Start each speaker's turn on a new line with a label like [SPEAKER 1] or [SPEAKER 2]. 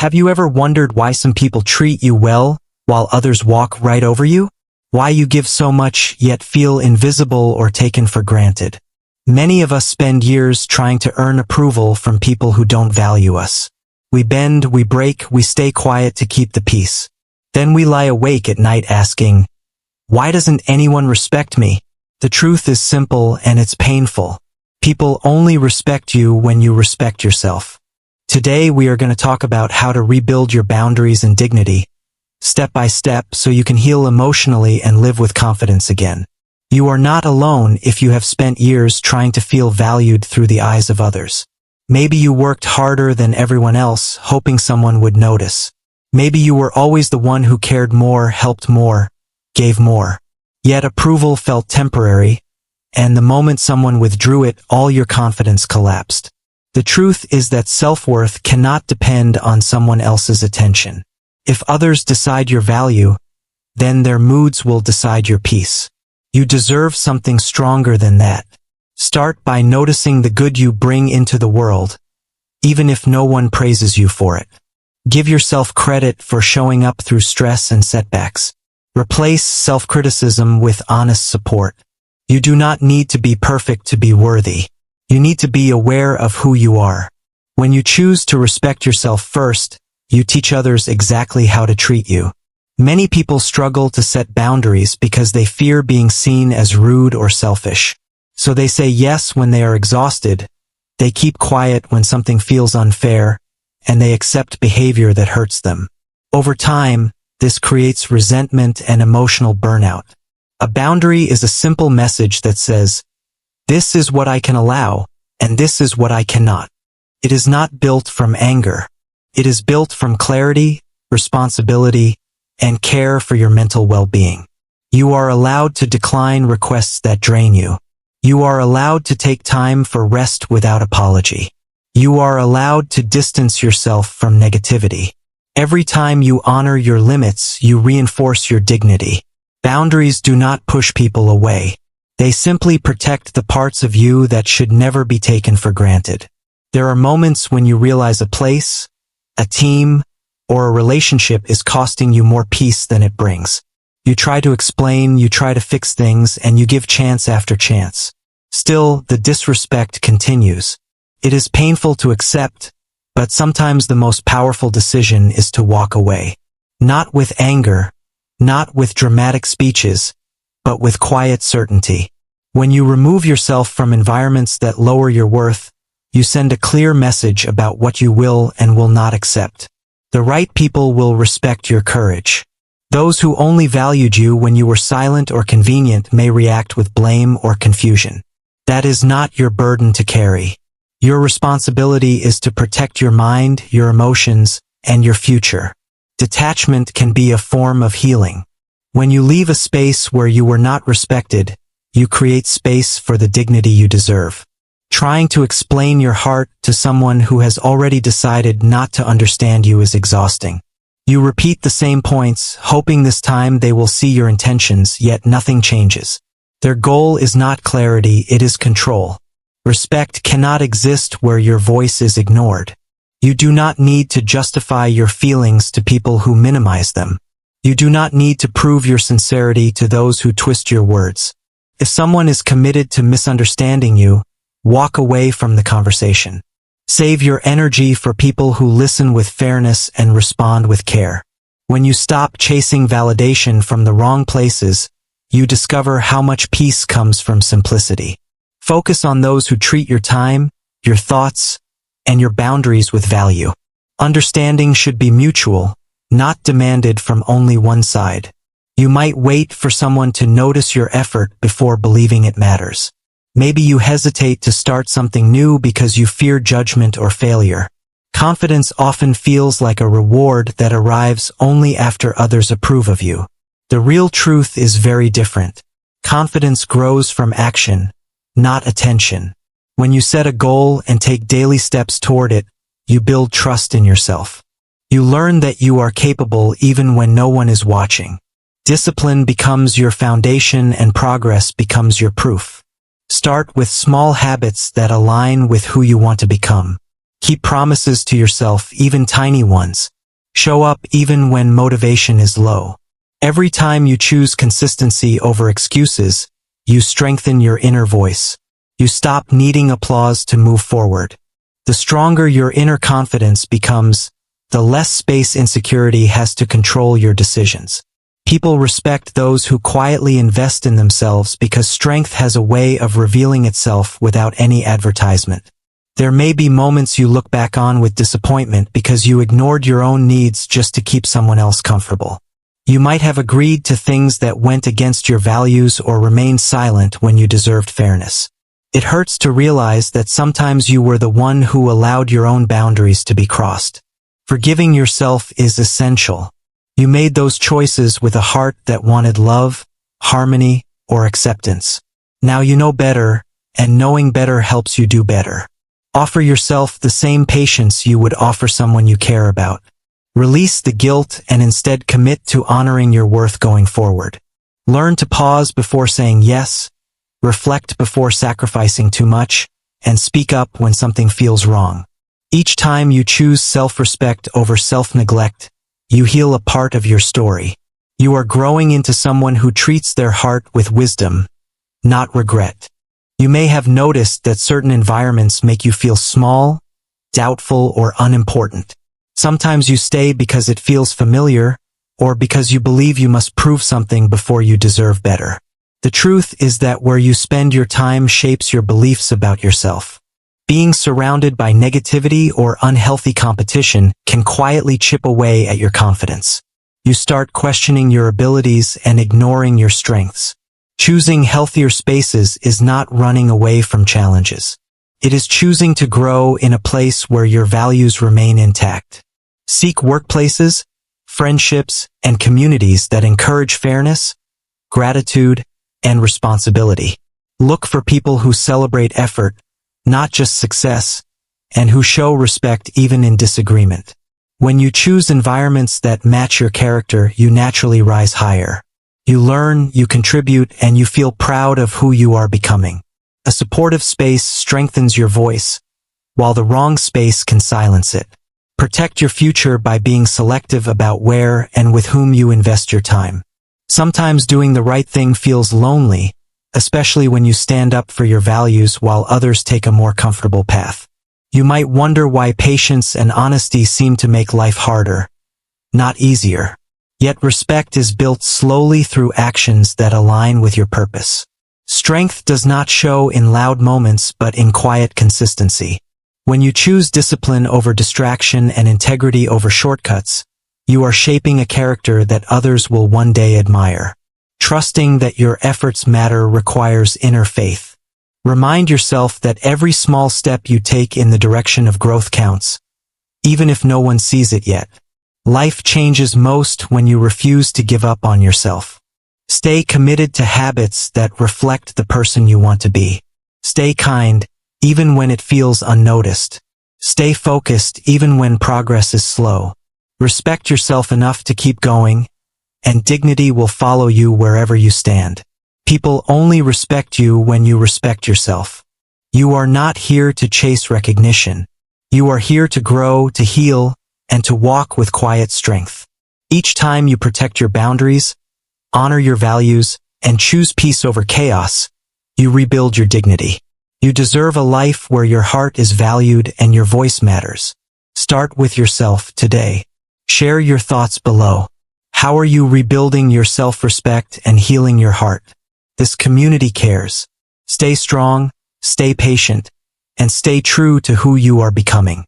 [SPEAKER 1] Have you ever wondered why some people treat you well while others walk right over you? Why you give so much yet feel invisible or taken for granted? Many of us spend years trying to earn approval from people who don't value us. We bend, we break, we stay quiet to keep the peace. Then we lie awake at night asking, why doesn't anyone respect me? The truth is simple and it's painful. People only respect you when you respect yourself. Today we are going to talk about how to rebuild your boundaries and dignity, step by step, so you can heal emotionally and live with confidence again. You are not alone if you have spent years trying to feel valued through the eyes of others. Maybe you worked harder than everyone else, hoping someone would notice. Maybe you were always the one who cared more, helped more, gave more. Yet approval felt temporary, and the moment someone withdrew it, all your confidence collapsed. The truth is that self-worth cannot depend on someone else's attention. If others decide your value, then their moods will decide your peace. You deserve something stronger than that. Start by noticing the good you bring into the world, even if no one praises you for it. Give yourself credit for showing up through stress and setbacks. Replace self-criticism with honest support. You do not need to be perfect to be worthy. You need to be aware of who you are. When you choose to respect yourself first, you teach others exactly how to treat you. Many people struggle to set boundaries because they fear being seen as rude or selfish. So they say yes when they are exhausted, they keep quiet when something feels unfair, and they accept behavior that hurts them. Over time, this creates resentment and emotional burnout. A boundary is a simple message that says, this is what I can allow, and this is what I cannot. It is not built from anger. It is built from clarity, responsibility, and care for your mental well-being. You are allowed to decline requests that drain you. You are allowed to take time for rest without apology. You are allowed to distance yourself from negativity. Every time you honor your limits, you reinforce your dignity. Boundaries do not push people away. They simply protect the parts of you that should never be taken for granted. There are moments when you realize a place, a team, or a relationship is costing you more peace than it brings. You try to explain, you try to fix things, and you give chance after chance. Still, the disrespect continues. It is painful to accept, but sometimes the most powerful decision is to walk away. Not with anger, not with dramatic speeches, but with quiet certainty. When you remove yourself from environments that lower your worth, you send a clear message about what you will and will not accept. The right people will respect your courage. Those who only valued you when you were silent or convenient may react with blame or confusion. That is not your burden to carry. Your responsibility is to protect your mind, your emotions, and your future. Detachment can be a form of healing. When you leave a space where you were not respected, you create space for the dignity you deserve. Trying to explain your heart to someone who has already decided not to understand you is exhausting. You repeat the same points, hoping this time they will see your intentions, yet nothing changes. Their goal is not clarity, it is control. Respect cannot exist where your voice is ignored. You do not need to justify your feelings to people who minimize them. You do not need to prove your sincerity to those who twist your words. If someone is committed to misunderstanding you, walk away from the conversation. Save your energy for people who listen with fairness and respond with care. When you stop chasing validation from the wrong places, you discover how much peace comes from simplicity. Focus on those who treat your time, your thoughts, and your boundaries with value. Understanding should be mutual, not demanded from only one side. You might wait for someone to notice your effort before believing it matters. Maybe you hesitate to start something new because you fear judgment or failure. Confidence often feels like a reward that arrives only after others approve of you. The real truth is very different. Confidence grows from action, not attention. When you set a goal and take daily steps toward it, you build trust in yourself. You learn that you are capable even when no one is watching. Discipline becomes your foundation and progress becomes your proof. Start with small habits that align with who you want to become. Keep promises to yourself, even tiny ones. Show up even when motivation is low. Every time you choose consistency over excuses, you strengthen your inner voice. You stop needing applause to move forward. The stronger your inner confidence becomes, the less space insecurity has to control your decisions. People respect those who quietly invest in themselves because strength has a way of revealing itself without any advertisement. There may be moments you look back on with disappointment because you ignored your own needs just to keep someone else comfortable. You might have agreed to things that went against your values or remained silent when you deserved fairness. It hurts to realize that sometimes you were the one who allowed your own boundaries to be crossed. Forgiving yourself is essential. You made those choices with a heart that wanted love, harmony, or acceptance. Now you know better, and knowing better helps you do better. Offer yourself the same patience you would offer someone you care about. Release the guilt and instead commit to honoring your worth going forward. Learn to pause before saying yes, reflect before sacrificing too much, and speak up when something feels wrong. Each time you choose self-respect over self-neglect, you heal a part of your story. You are growing into someone who treats their heart with wisdom, not regret. You may have noticed that certain environments make you feel small, doubtful, or unimportant. Sometimes you stay because it feels familiar, or because you believe you must prove something before you deserve better. The truth is that where you spend your time shapes your beliefs about yourself. Being surrounded by negativity or unhealthy competition can quietly chip away at your confidence. You start questioning your abilities and ignoring your strengths. Choosing healthier spaces is not running away from challenges. It is choosing to grow in a place where your values remain intact. Seek workplaces, friendships, and communities that encourage fairness, gratitude, and responsibility. Look for people who celebrate effort, not just success, and who show respect even in disagreement. When you choose environments that match your character, you naturally rise higher. You learn, you contribute, and you feel proud of who you are becoming. A supportive space strengthens your voice, while the wrong space can silence it. Protect your future by being selective about where and with whom you invest your time. Sometimes doing the right thing feels lonely, especially when you stand up for your values while others take a more comfortable path. You might wonder why patience and honesty seem to make life harder, not easier. Yet respect is built slowly through actions that align with your purpose. Strength does not show in loud moments but in quiet consistency. When you choose discipline over distraction and integrity over shortcuts, you are shaping a character that others will one day admire. Trusting that your efforts matter requires inner faith. Remind yourself that every small step you take in the direction of growth counts, even if no one sees it yet. Life changes most when you refuse to give up on yourself. Stay committed to habits that reflect the person you want to be. Stay kind, even when it feels unnoticed. Stay focused even when progress is slow. Respect yourself enough to keep going, and dignity will follow you wherever you stand. People only respect you when you respect yourself. You are not here to chase recognition. You are here to grow, to heal, and to walk with quiet strength. Each time you protect your boundaries, honor your values, and choose peace over chaos, you rebuild your dignity. You deserve a life where your heart is valued and your voice matters. Start with yourself today. Share your thoughts below. How are you rebuilding your self-respect and healing your heart? This community cares. Stay strong, stay patient, and stay true to who you are becoming.